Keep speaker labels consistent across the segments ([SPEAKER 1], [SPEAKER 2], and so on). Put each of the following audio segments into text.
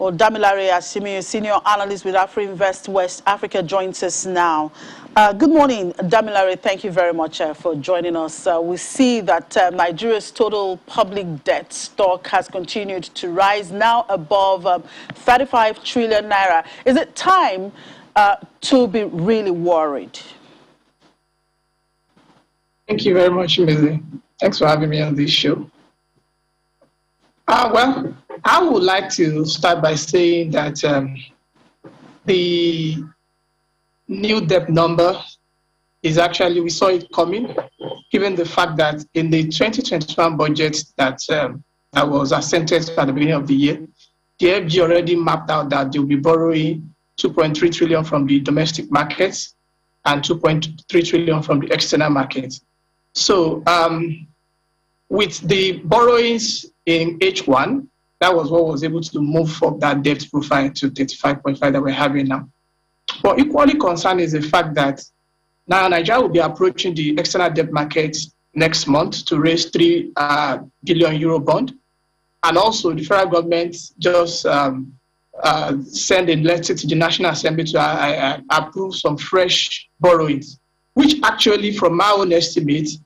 [SPEAKER 1] Well, Damilare Asimiyu, senior analyst with AfriInvest West Africa, joins us now. Good morning, Damilare. Thank you very much for joining us. We see that Nigeria's total public debt stock has continued to rise, now above 35 trillion naira. Is it time to be really worried?
[SPEAKER 2] Thank you very much, Lizzie. Thanks for having me on this show. Well, I would like to start by saying that the new debt number is actually, we saw it coming, given the fact that in the 2021 budget that was assented at the beginning of the year, the FG already mapped out that they'll be borrowing 2.3 trillion from the domestic markets and 2.3 trillion from the external markets. So with the borrowings in H1, that was what was able to move up that debt profile to 35.5 that we're having now. But equally concerned is the fact that now Nigeria will be approaching the external debt market next month to raise 3 billion euro bond. And also the federal government just sent a letter to the National Assembly to approve some fresh borrowings, which actually, from my own estimate,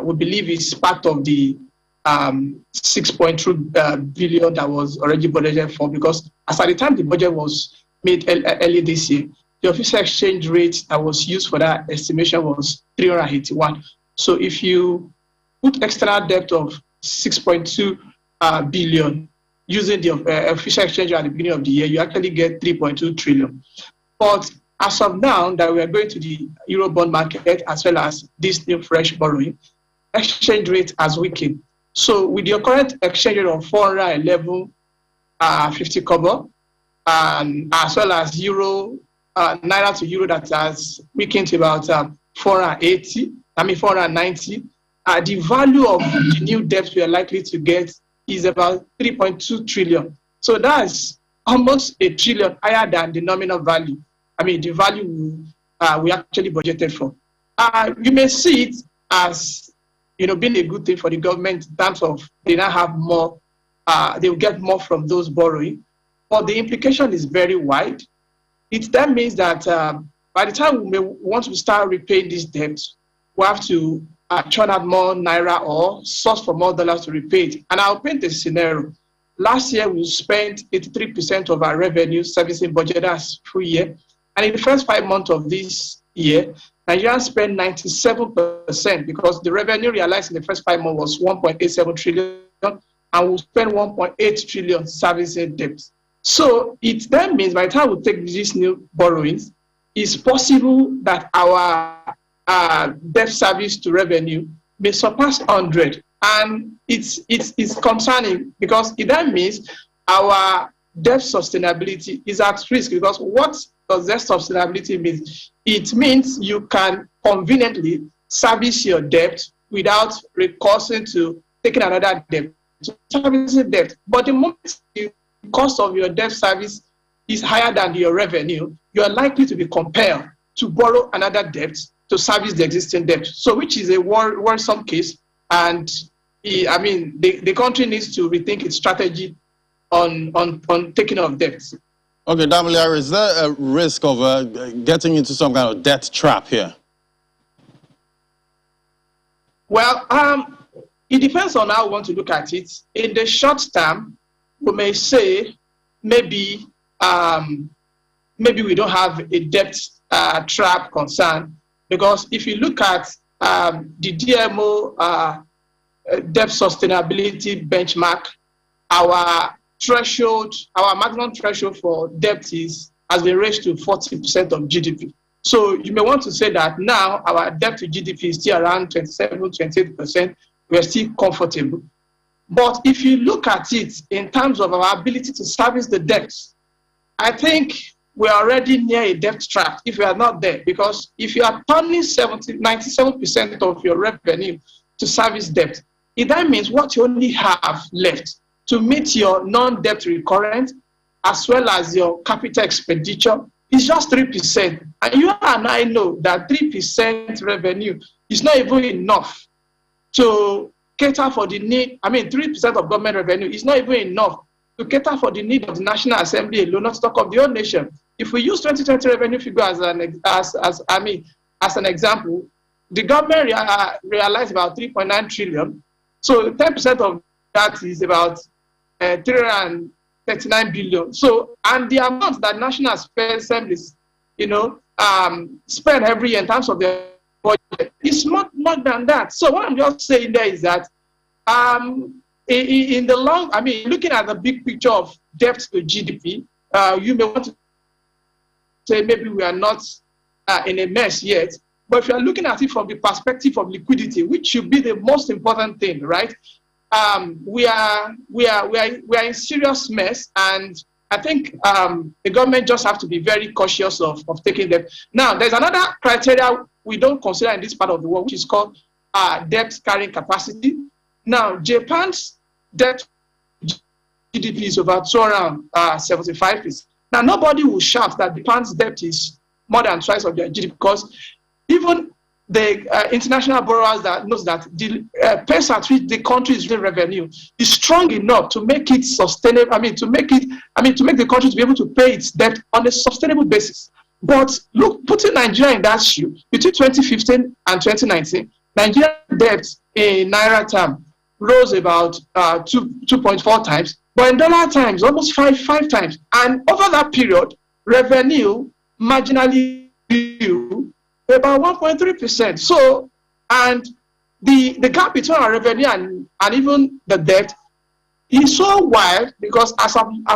[SPEAKER 2] we believe is part of the 6.2 billion that was already budgeted for, because as at the time the budget was made early this year, the official exchange rate that was used for that estimation was 381. So if you put external debt of 6.2 billion using the official exchange rate at the beginning of the year, you actually get 3.2 trillion. But as of now, that we are going to the Eurobond market as well as this new fresh borrowing, exchange rate has weakened. So with your current exchange rate of 411.50 kobo, and as well as naira to euro that has weakened to about 490, the value of the new debt we are likely to get is about 3.2 trillion. So that's almost a trillion higher than the nominal value. I mean, the value we actually budgeted for. You may see it as, being a good thing for the government in terms of they now have more, they will get more from those borrowing. But the implication is very wide. It then means that by the time we may want to start repaying these debts, we have to churn out more naira or source for more dollars to repay it. And I'll paint a scenario. Last year, we spent 83% of our revenue servicing budget as full year. And in the first 5 months of this year, Nigeria spent 97% because the revenue realized in the first 5 months was 1.87 trillion, and we'll spend 1.8 trillion servicing debts. So it then means by the time we take these new borrowings, it's possible that our debt service to revenue may surpass 100. And it's concerning because it then means our debt sustainability is at risk. Because what does debt sustainability mean? It means you can conveniently service your debt without recourse to taking another debt. So servicing debt. But the moment the cost of your debt service is higher than your revenue, you are likely to be compelled to borrow another debt to service the existing debt. So which is a worrisome case. And I mean, the country needs to rethink its strategy on taking off debts.
[SPEAKER 3] Okay, Damilare, is there a risk of getting into some kind of debt trap here?
[SPEAKER 2] Well, it depends on how we want to look at it. In the short term, we may say maybe we don't have a debt trap concern, because if you look at the DMO debt sustainability benchmark, our maximum threshold for debt has been raised to 40% of GDP. So you may want to say that now our debt to GDP is still around 27-28%. We are still comfortable. But if you look at it in terms of our ability to service the debts, I think we're already near a debt trap if we are not there. Because if you are turning 97% of your revenue to service debt, it then means what you only have left to meet your non-debt recurrent as well as your capital expenditure is just 3%. And you and I know that 3% revenue is not even enough to cater for the need. I mean, 3% of government revenue is not even enough to cater for the need of the National Assembly alone, not to talk of the whole nation. If we use 2020 revenue figure as an example, the government realized about 3.9 trillion. So 10% of that is about 339 billion. So, and the amount that National Assemblies, spend every year in terms of their budget is much more than that. So what I'm just saying there is that in the long, looking at the big picture of debt to GDP, you may want to say maybe we are not in a mess yet, but if you are looking at it from the perspective of liquidity, which should be the most important thing, right? We are in serious mess, and I think the government just have to be very cautious of taking them. Now, there's another criteria we don't consider in this part of the world, which is called debt carrying capacity. Now, Japan's debt GDP is over 275%. Now, nobody will shout that Japan's debt is more than twice of their GDP, because even the international borrowers that knows that the pace at which the country is doing revenue is strong enough to make it sustainable. To make the country to be able to pay its debt on a sustainable basis. But look, putting Nigeria in that shoe, between 2015 and 2019, Nigerian debt in naira term rose about 2.4 times, but in dollar times, almost five times. And over that period, revenue marginally grew about 1.3%. So, and the gap between our revenue and even the debt is so wide, because as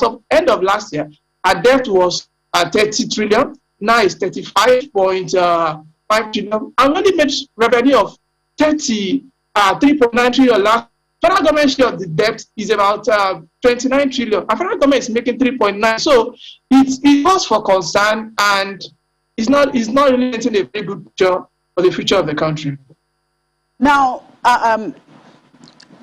[SPEAKER 2] of end of last year, our debt was 30 trillion, now it's 35.5 trillion, and only made revenue of 3.9 trillion last. Federal government share of the debt is about 29 trillion, and federal government is making 3.9. So it calls for concern, and it's not really painting a very good picture for the future of the country.
[SPEAKER 1] Now,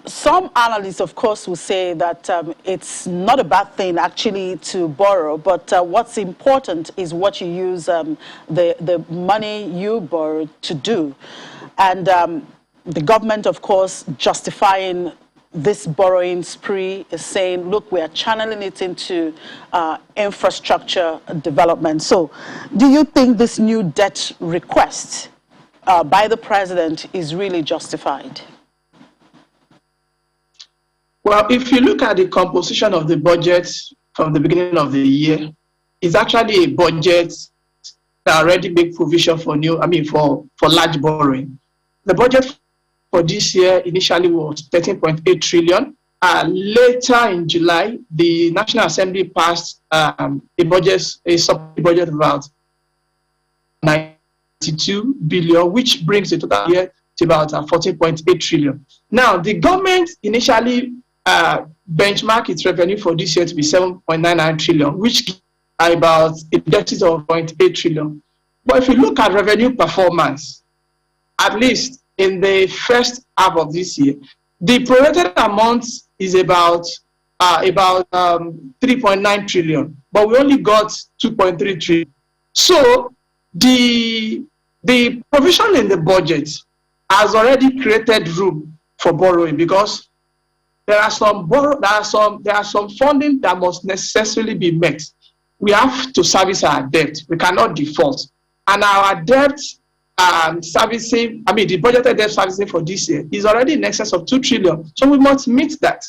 [SPEAKER 1] some analysts, of course, will say that it's not a bad thing actually to borrow, but what's important is what you use the money you borrow to do. And the government, of course, justifying this borrowing spree is saying, look, we are channeling it into infrastructure development. So do you think this new debt request by the president is really justified?
[SPEAKER 2] Well, if you look at the composition of the budget from the beginning of the year, it's actually a budget that already makes provision for for large borrowing. The budget for this year initially was 13.8 trillion. Later in July, the National Assembly passed a supplementary budget of about 92 billion, which brings the total year to about 14.8 trillion. Now, the government initially benchmarked its revenue for this year to be 7.99 trillion, which are about a deficit of 0.8 trillion. But if you look at revenue performance, at least in the first half of this year, the prorated amount is about 3.9 trillion, but we only got 2.3 trillion. So the provision in the budget has already created room for borrowing, because there are some funding that must necessarily be met. We have to service our debt. We cannot default, and our debt servicing, the budgeted debt servicing for this year is already in excess of 2 trillion. So we must meet that.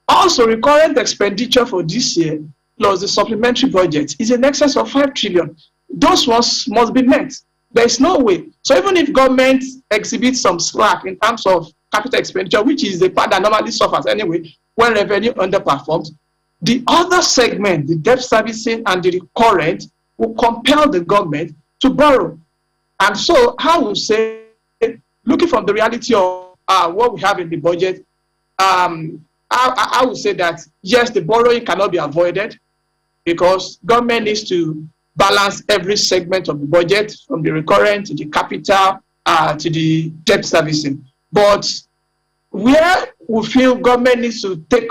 [SPEAKER 2] Also, recurrent expenditure for this year plus the supplementary budget is in excess of 5 trillion. Those ones must be met. There is no way. So even if government exhibits some slack in terms of capital expenditure, which is the part that normally suffers anyway when revenue underperforms, the other segment, the debt servicing and the recurrent, will compel the government to borrow. And so I would say, looking from the reality of what we have in the budget, I would say that, yes, the borrowing cannot be avoided, because government needs to balance every segment of the budget, from the recurrent to the capital to the debt servicing. But where we feel government needs to be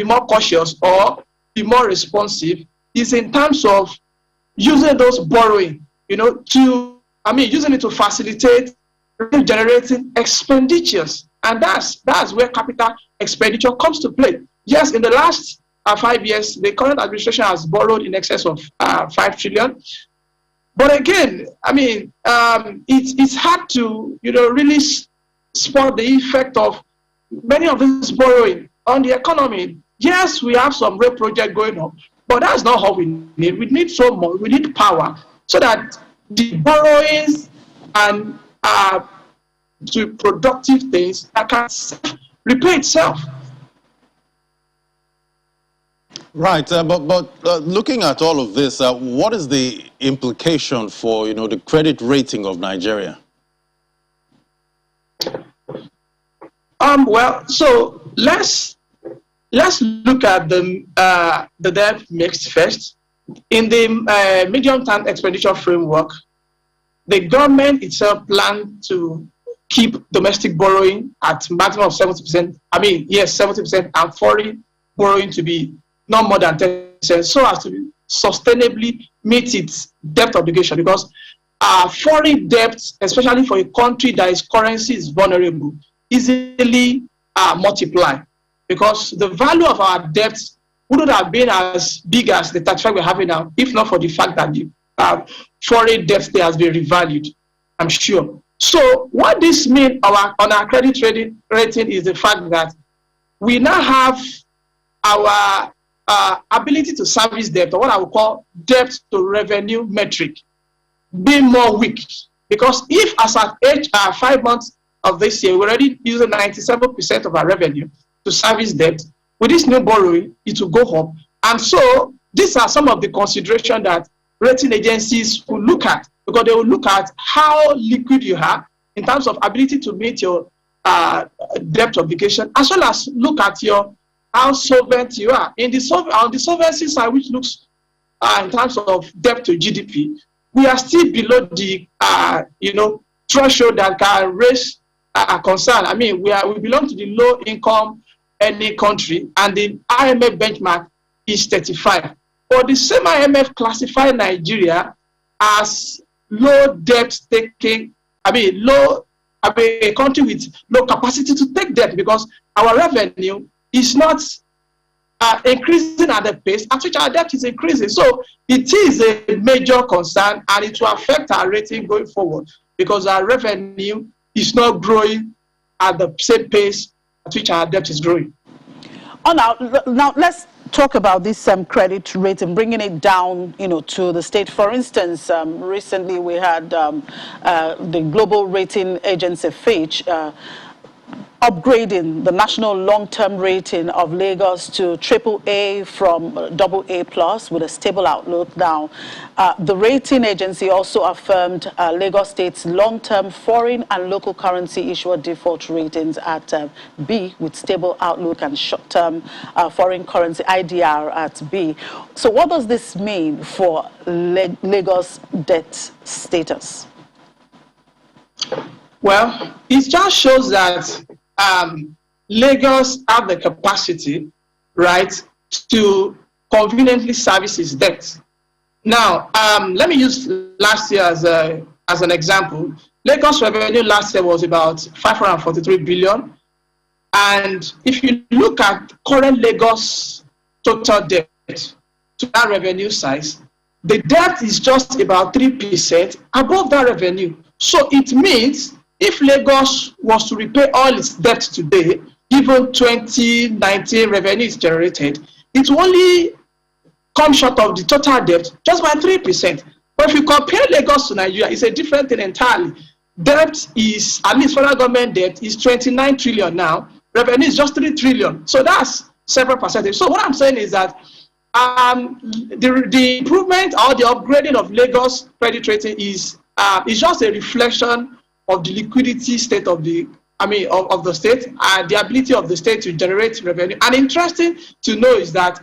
[SPEAKER 2] more cautious or be more responsive is in terms of using those borrowing, using it to facilitate generating expenditures. And that's where capital expenditure comes to play. Yes, in the last 5 years, the current administration has borrowed in excess of 5 trillion. But again, I mean, it's hard to, really spot the effect of many of this borrowing on the economy. Yes, we have some road project going on, but that's not all we need. We need so much. We need power so that the borrowings and to productive things that can repay itself.
[SPEAKER 3] Right, but looking at all of this, what is the implication for the credit rating of Nigeria?
[SPEAKER 2] Well, so let's look at the debt mix first. In the medium-term expenditure framework, the government itself planned to keep domestic borrowing at maximum of 70%. I mean, yes, 70%, and foreign borrowing to be not more than 10%, so as to sustainably meet its debt obligation. Because foreign debt, especially for a country that its currency is vulnerable, easily multiply. Because the value of our debts wouldn't have been as big as the 35 we're having now, if not for the fact that the foreign debt there has been revalued, I'm sure. So what this means on our credit rating is the fact that we now have our ability to service debt, or what I would call debt to revenue metric, being more weak. Because if as at 5 months of this year, we're already using 97% of our revenue to service debt, with this new borrowing, it will go up. And so these are some of the considerations that rating agencies will look at, because they will look at how liquid you are in terms of ability to meet your debt obligation, as well as look at how solvent you are. On the solvency side, which looks in terms of debt to GDP, we are still below the threshold that can raise a concern. I mean, we belong to the low income any country, and the IMF benchmark is 35. But the same IMF classified Nigeria as low debt taking. A country with low capacity to take debt, because our revenue is not increasing at the pace at which our debt is increasing. So it is a major concern, and it will affect our rating going forward, because our revenue is not growing at the same pace at which our debt is growing.
[SPEAKER 1] Oh, now let's talk about this credit rating, bringing it down, to the state. For instance, recently we had the global rating agency Fitch upgrading the national long-term rating of Lagos to AAA from AA+ with a stable outlook. Now, the rating agency also affirmed Lagos State's long-term foreign and local currency issuer default ratings at B with stable outlook, and short-term foreign currency IDR at B. So what does this mean for Lagos debt status?
[SPEAKER 2] Well, it just shows that Lagos have the capacity, right, to conveniently service its debt. Now, let me use last year as an example. Lagos revenue last year was about 543 billion. And if you look at current Lagos total debt to that revenue size, the debt is just about 3% above that revenue. So it means if Lagos was to repay all its debt today, even 2019 revenue is generated, it will only come short of the total debt just by 3%. But if you compare Lagos to Nigeria, it's a different thing entirely. Debt is, at least federal government debt, is 29 trillion now. Revenue is just 3 trillion. So that's several percentage. So what I'm saying is that the improvement or the upgrading of Lagos credit rating is just a reflection of the liquidity state of the state and the ability of the state to generate revenue. And interesting to know is that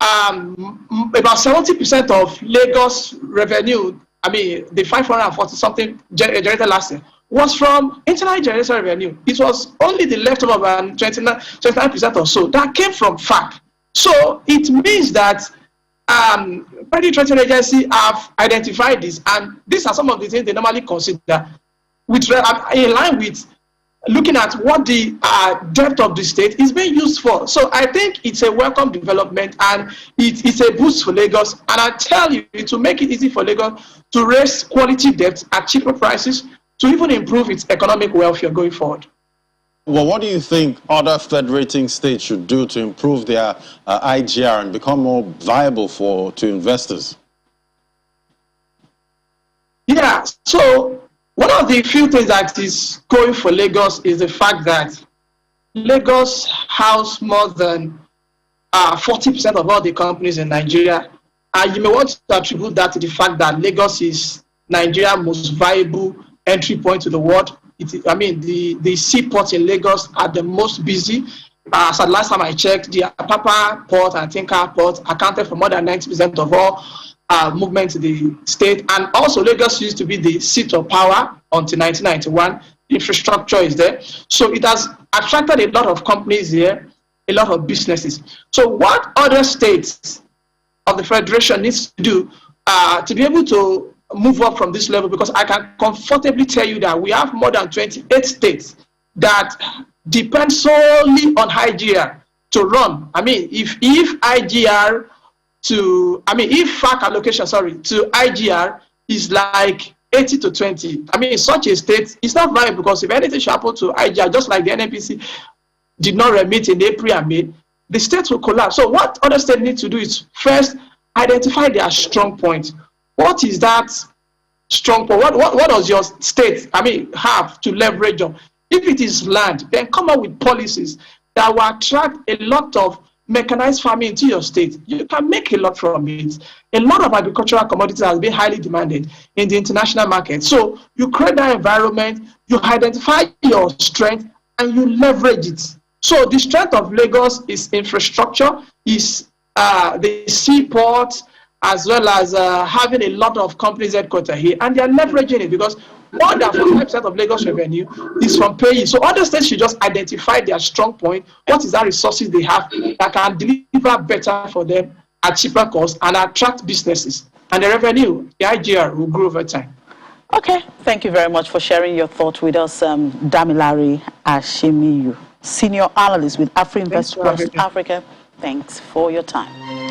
[SPEAKER 2] about 70% of Lagos revenue, the 540 something generated last year, was from internally generated revenue. It was only the leftover about 29% or so that came from FAC. So it means that credit rating agency have identified this, and these are some of the things they normally consider in line with looking at what the depth of the state is being used for. So I think it's a welcome development, and it's a boost for Lagos. And I tell you, it will make it easy for Lagos to raise quality debt at cheaper prices to even improve its economic welfare going forward.
[SPEAKER 3] Well, what do you think other federating states should do to improve their IGR and become more viable to investors?
[SPEAKER 2] Yeah, so one of the few things that is going for Lagos is the fact that Lagos house more than 40% of all the companies in Nigeria. And you may want to attribute that to the fact that Lagos is Nigeria's most viable entry point to the world. The seaports in Lagos are the most busy. So last time I checked, the Apapa port and Tinker port accounted for more than 90% of all movement in the state. And also Lagos used to be the seat of power until 1991. Infrastructure is there. So it has attracted a lot of companies here, a lot of businesses. So what other states of the Federation needs to do to be able to move up from this level? Because I can comfortably tell you that we have more than 28 states that depend solely on IGR to run. If IGR if FAC allocation, to IGR is like 80 to 20. In such a state, it's not viable, because if anything should happen to IGR, just like the NNPC did not remit in April and May, the state will collapse. So what other states need to do is first identify their strong point. What is that strong point? What does your state have to leverage on? If it is land, then come up with policies that will attract a lot of mechanized farming into your state. You can make a lot from it. A lot of agricultural commodities has been highly demanded in the international market. So you create that environment, you identify your strength, and you leverage it. So the strength of Lagos is infrastructure, is the seaport, as well as having a lot of companies headquartered here, and they are leveraging it, because more than 45% of Lagos revenue is from paying. So other states should just identify their strong point. What is that resources they have that can deliver better for them at cheaper cost and attract businesses, and the revenue, the IGR, will grow over time.
[SPEAKER 1] Okay, thank you very much for sharing your thoughts with us, Damilare Asimiyu, Senior Analyst with Afrinvest West Africa. Thanks for your time.